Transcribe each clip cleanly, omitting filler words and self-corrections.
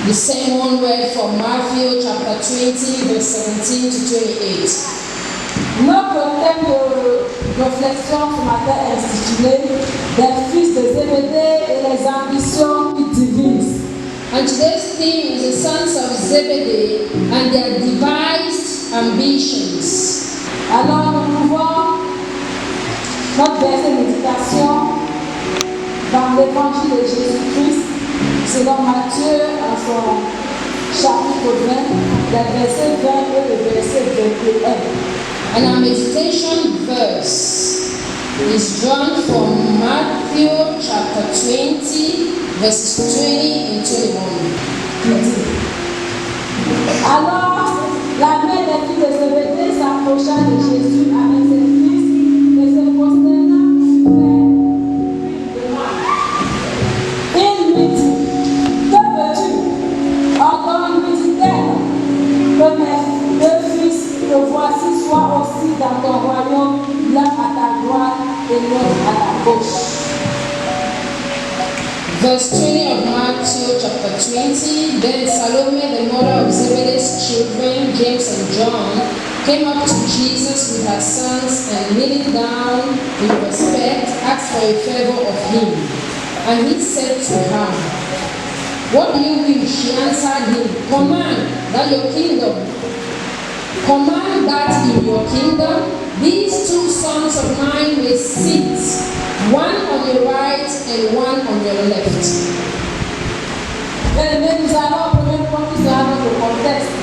The same one word from Matthew chapter 20, verse 17 to 28. Notre thème de réflexion ce matin est intitulé des fils de Zébédée et les ambitions qui divisent. And today's theme is the sons of Zebedee and their devised ambitions. Alors nous pouvons notre verset de méditation dans l'évangile de Jésus-Christ selon Matthieu en son chapitre 20, les versets 20 et le verset 21. And our meditation verse is drawn from Matthew chapter 20, verses 20 and 21. Alors, la mère des filles de Zébédée s'approcha de Jésus avec ses fils et se prosterna pour lui faire il lui dit, que veux-tu? Ordonne-lui, dit-elle, que mes deux fils que voici soient aussi dans ton royaume, l'un à ta droite et l'autre à ta gauche. Verse 20 of Matthew chapter 20. Then Salome, the mother of Zebedee's children, James and John, came up to Jesus with her sons and kneeling down with respect, asked for a favor of him. And he said to her, what do you wish? She answered him, command that in your kingdom these two sons of mine may sit, one on your right and one on your left. Bien-aimés, nous allons au premier point qui sera notre contexte.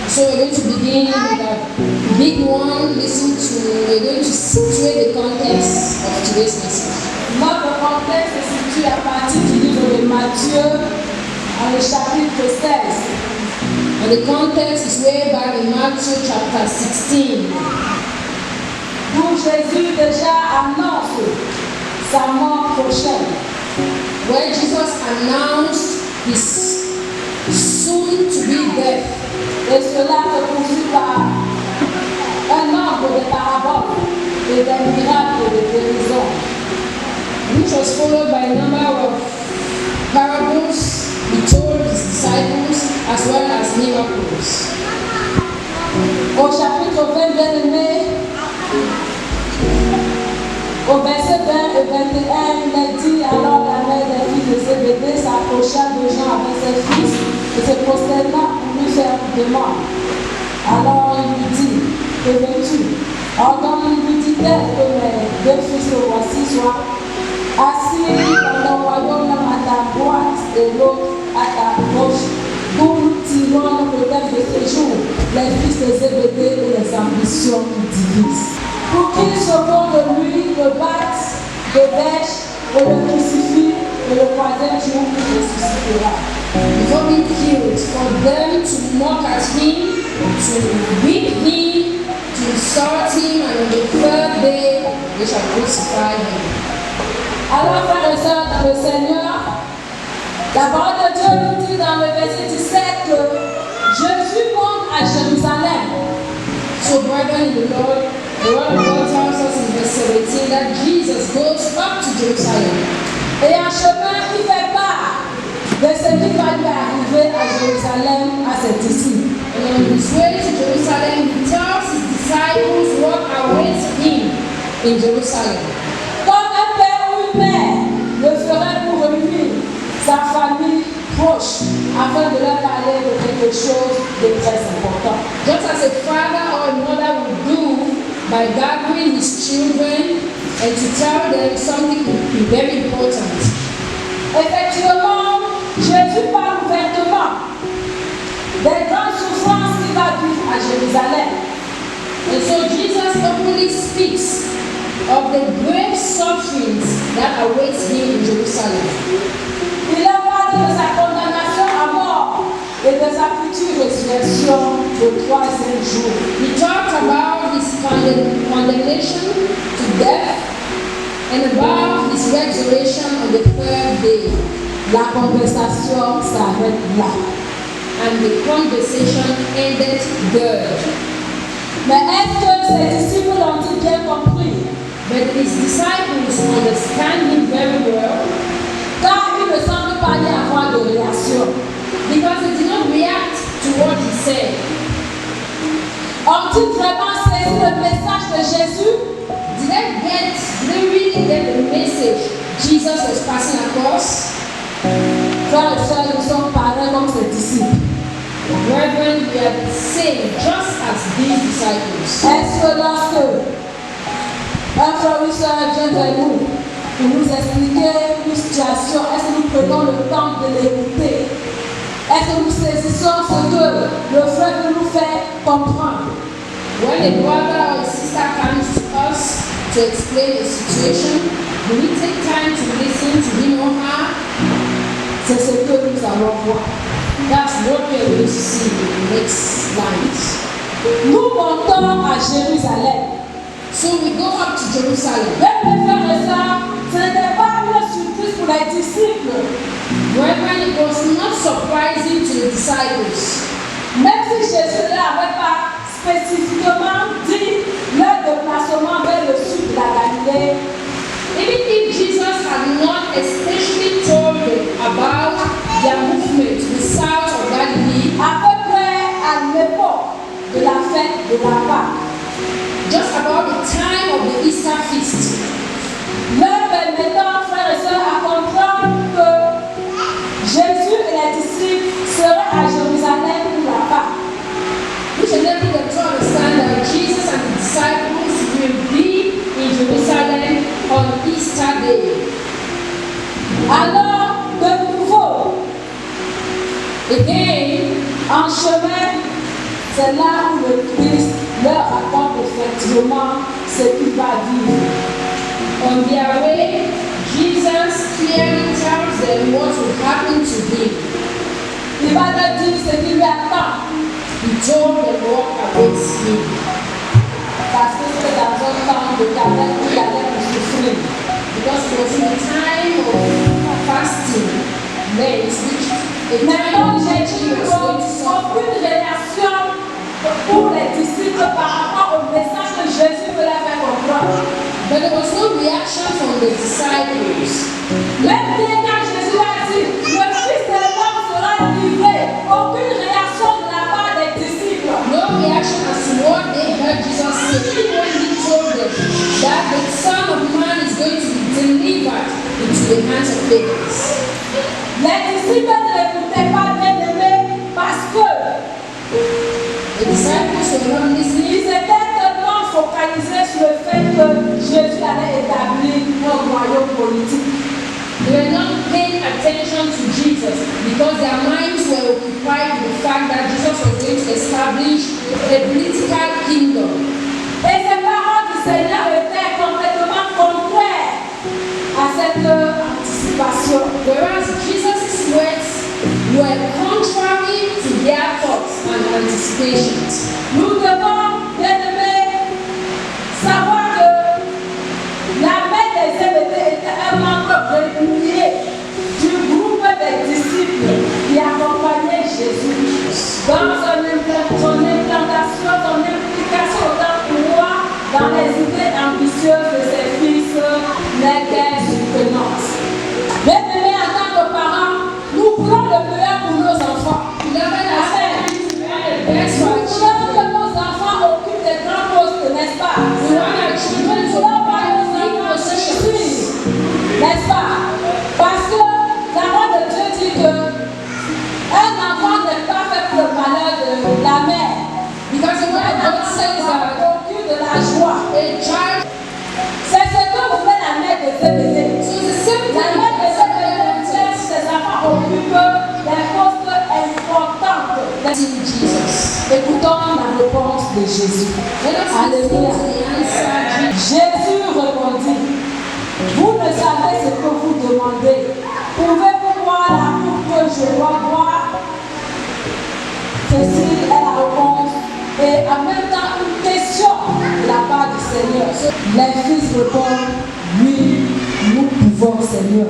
So we're going to begin with a big one. We're going to situate the context of today's message. Notre contexte se situe à partir du livre de Matthieu, dans le chapitre 16. And the context is way back in Matthew chapter 16. Où Jésus déjà annonce sa mort prochaine. Where Jesus announced his soon-to-be death. Et cela se poursuit par un nombre de paraboles et des miracles de guérison. Which was followed by a number of parables he told his disciples as well as miracles. Au chapitre 20, bien-aimé, au verset 20 et 21, il est dit, alors la mère des filles de Zébédée s'approcha de Jean avec ses fils et se prosterna pour lui faire une demande. Alors il lui dit, que veux-tu? Ordonne-lui, dit-elle, que mes deux fils que voici soient assis dans le royaume, l'un à ta droite et l'autre à ta gauche. D'où nous tirons notre thème de ce jour, les fils de Zébédée et les ambitions qui divisent. Pour qu'ils se font de lui, le battent, le bêchent et le crucifient, et le troisième jour il ressuscitera. Before being killed, for them to mock at him, to whip him, to insult him, and on the third day they shall crucify him. Alors, frères et sœurs dans le Seigneur, la parole de Dieu nous dit dans le verset 17 que Jésus monte à Jérusalem. So, brethren in the Lord, the word of God tells us in verse 17 that Jesus goes up to Jerusalem. Et en chemin, il fait part de ce qui va lui arriver à Jérusalem à ses disciples. And on his way to Jerusalem, he tells his disciples what awaits him in Jerusalem. Comme un père ou une mère le ferait pour réunir sa famille proche afin de leur parler de quelque chose de très important. Just as a father or a mother would do by gathering his children and to tell them something very important. Effectivement, Jésus parle ouvertement des grandes souffrances qu'il va vivre à Jérusalem. And so Jesus openly speaks of the great sufferings that await him in Jerusalem. Il a parlé de sa condamnation à mort et de sa future résurrection le troisième jour. He talked about his condemnation to death and about his resurrection on the third day. La conversation s'arrête là. And the conversation ended there. Mais est-ce que ses disciples l'ont-ils bien compris? But his disciples understand him very well. Car il ne semble pas y avoir de réaction. Because Ont-ils vraiment saisi le message de Jésus? Did they really get the message Jesus was passing across? Frères et sœurs, nous sommes pareils comme ses disciples. Brethren, we are the same, just as these disciples. Est-ce que lorsque un frère ou une sœur vient vers nous pour nous expliquer une situation, est-ce que nous prenons le temps de l'écouter? Est-ce que nous saisissons ce que le frère veut nous faire comprendre? When a brother or a sister comes to us to explain a situation, do we take time to listen to him or her? C'est ce que nous allons voir. That's what we are going to see in the next lines. Nous montons à Jérusalem. So we go up to Jerusalem. Mes frères et sœurs, ce n'était pas une surprise pour les disciples. Brethren, it was not surprising to the disciples. Même si Jésus n'avait pas spécifiquement dit leur déplacement vers le sud de la Galilée, Even if Jesus had not especially told them about their movement to the south of Galilee, à peu près à l'époque de la fête de la Pâque, just about the time of the Easter feast, leur permettant, frères et sœurs, à comprendre que Jésus et les disciples seraient à Jérusalem pour la Pâque. which enabled them to understand that Jesus and the disciples will be in Jerusalem on Easter Day. Alors, de nouveau, Again, en chemin, c'est là où le Christ leur raconte effectivement ce qu'il va vivre. on their way, Jesus clearly tells them what will happen to him. Il va leur dire ce qui lui attend. He told them what awaits him. Parce que c'est dans un temps de calvaire où il allait pour souffrir. Because it was in the time of fasting, Lent, which a time Maintenant, in which Jésus he was going to n'a suffer. aucune relation pour les disciples par rapport au message que Jésus veut leur faire comprendre. But there was no reaction from the disciples. Même bien quand Jésus a dit, le Fils de l'homme sera livré, aucune réaction de la part des disciples. No reaction as to what they heard Jesus say. Even when he told them that the Son of Man is going to be delivered into the hands of pagans. Les disciples ne l'écoutaient pas, bien aimés, parce que The disciples were not listening. ils étaient tellement focalisés sur le fait que Jésus allait établir un royaume politique. They were not paying attention to Jesus because their minds were occupied with the fact that Jesus was going to establish a political kingdom. Et ces paroles du Seigneur étaient complètement contraires à cette anticipation. Whereas Jesus' words were contrary to their thoughts and anticipations. Nous devons, bien aimés, savoir que la mère des Zébédée était un membre régulier du groupe des disciples qui accompagnaient Jésus dans son implantation, son implication autant pour moi dans les idées ambitieuses de ses fils, les guerres surprenantes. Bien aimés, en tant que parents, nous voulons le meilleur pour nos enfants. Best for our Nous voulons children. que nos enfants occupent des grands postes, n'est-ce pas? We want our children Nous to voulons voir nos be enfants positions. réussir, n'est-ce pas? Parce que la parole de Dieu dit que un enfant n'est pas fait pour le malheur de la mère. Because the word of Un God says enfant that procure de la joie. a child. C'est ce que voulait la mère de Zébédée. So the same La thing mère de as Zébédée fait que ses enfants occupent des postes importants. in Jesus. Écoutons la réponse de Jésus. Let us listen to the answer. Jésus répondit, vous ne savez ce que vous demandez. Pouvez-vous boire la coupe que je dois boire? Ceci est la réponse. Et en même temps, une question de la part du Seigneur. Les fils répondent, oui, nous pouvons, Seigneur.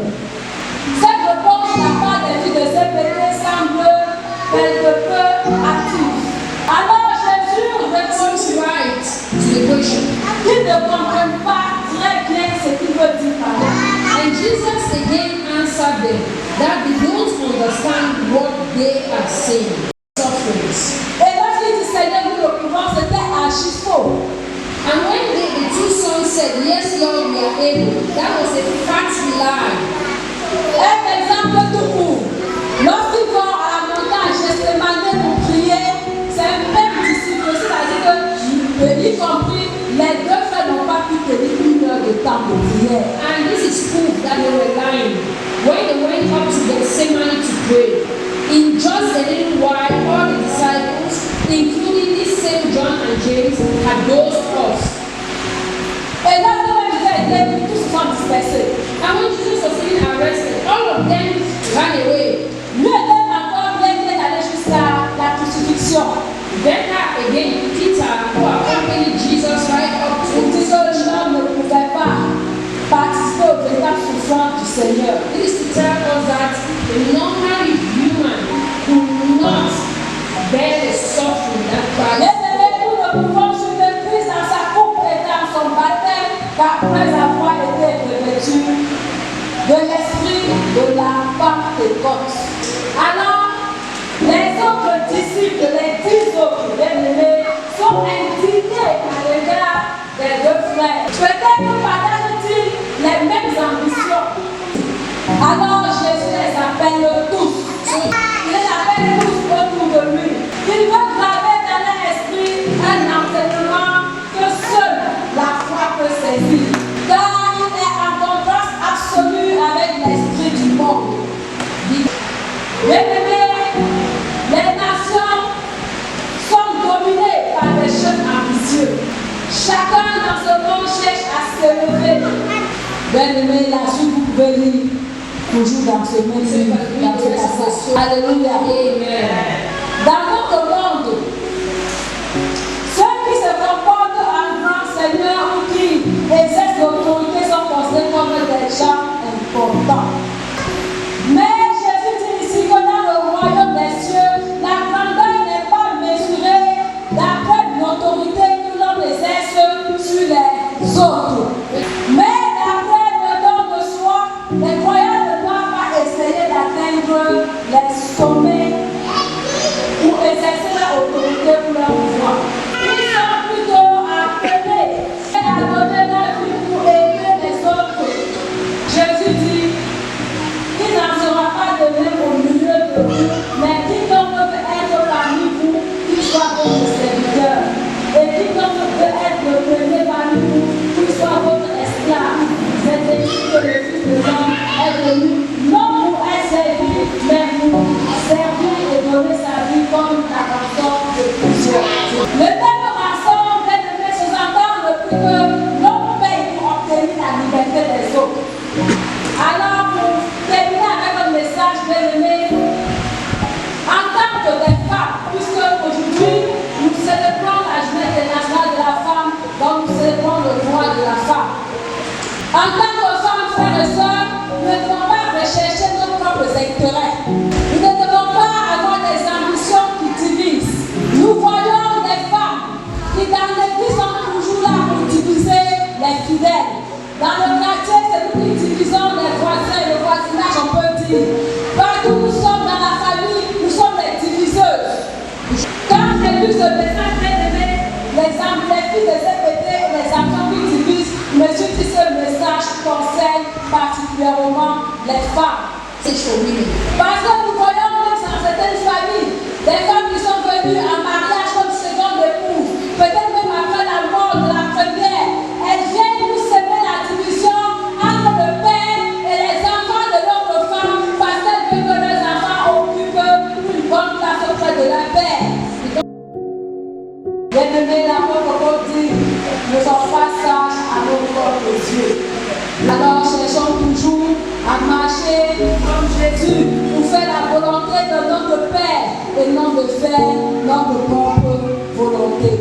Cette réponse de la part des fils de Zébédée semble quelque peu hâtive. Alors Jésus Seems répond, right to the question. qu'ils ne comprennent pas très bien ce qu'il veut dire par là. And Jesus again answered them that they don't understand what they are saying. Sufferings. Et lorsqu'il dit Seigneur, nous le pouvons, c'était agir That was a fat lie. Un exemple tout court. Lorsqu'ils vont à la montagne Gethsémanée pour prier, c'est un même disciple, c'est-à-dire que, y compris, les deux frères n'ont pas pu tenir 1 heure de temps de prière. And this is proof that they were lying. When they went up to Gethsemane to pray, in just a little while, all the disciples, including this same John and James, had dozed off. Et là, tous se sont dispersés. And when Jesus was being arrested, all of them ran away. Lui était encore bien allé jusqu'à la crucifixion. Better again, Peter, who accompanied Jesus right up to Il dit que l'homme ne pouvait pas participer aux véritables souffrances du Seigneur. This is to tell us that a normal human could not bear the suffering that Christ. Nous ne pouvons suivre Christ dans sa coupe et dans son baptême qu'après avoir été revêtus de l'esprit de la Pentecôte. Alors, les autres disciples, les 10 autres bien-aimés, sont indignés à l'égard des deux frères. Peut-être partagent-ils les mêmes ambitions. Alors Jésus les appelle tous. Il les appelle tous autour de lui. Il veut graver dans leur esprit un enseignement que seule la foi peut saisir. Car il est en contraste absolu avec l'esprit du monde. Bien-aimés, les nations sont dominées par des jeunes ambitieux. Chacun dans ce monde cherche à s'élever. Bien-aimés, la suite vous pouvez lire toujours dans ce même livre, dans ce passage. Alléluia. Amen. Dans notre monde, ceux qui se comportent en grand seigneur ou qui exercent l'autorité sont considérés comme des gens importants. Mais Jésus dit ici que dans le royaume des cieux, la grandeur n'est pas mesurée d'après l'autorité que l'on exerce sur les autres. Mais d'après le don de soi, les croyants ne doivent pas essayer d'atteindre les sommets pour exercer leur autorité pour leur pouvoir. Ils sont plutôt appelés à donner leur vie pour aider les autres. Jésus dit, il n'en sera pas de même au milieu de vous, mais quiconque veut être parmi vous, qu'il soit votre serviteur. Et quiconque veut être le premier parmi vous, qu'il soit votre esclave. C'est ainsi que le Fils de l'homme est venu, non pour être servi, mais pour servir et donner sa vie comme la rançon de plusieurs. Le terme rançon vient de sous-entendre depuis que l'homme paye pour obtenir la liberté des autres. Alors, pour terminer avec un message bien-aimé, en tant que des femmes, puisque aujourd'hui nous célébrons la journée internationale de la femme, donc nous célébrons le droit de la femme. En tant que femmes, frères et sœurs, nous ne devons pas rechercher nos propres intérêts. Nous ne devons pas avoir des ambitions qui divisent. Nous voyons des femmes qui dans l'église sont toujours là pour diviser les fidèles. Dans le quartier, c'est nous qui divisons les voisins, le voisinage, on peut dire. Partout nous sommes dans la famille, nous sommes les diviseuses. Quand j'ai lu ce message bien-aimé, les filles de CPT et les enfants qui divisent, je me suis dit que ce message concerne particulièrement les femmes. C'est chaud, Parce que nous voyons dans certaines familles, des femmes qui sont venues en mariage comme seconde épouse, peut-être même après la mort de la première, elles viennent nous semer la division entre le père et les enfants de l'autre femme parce qu'elles veulent que leurs enfants occupent une bonne place auprès de leur père. Bien-aimés, l'apôtre dit, ne sommes pas sages à nos propres yeux. Alors cherchons toujours à marcher comme Jésus pour faire la volonté de notre Père et non de faire notre propre volonté.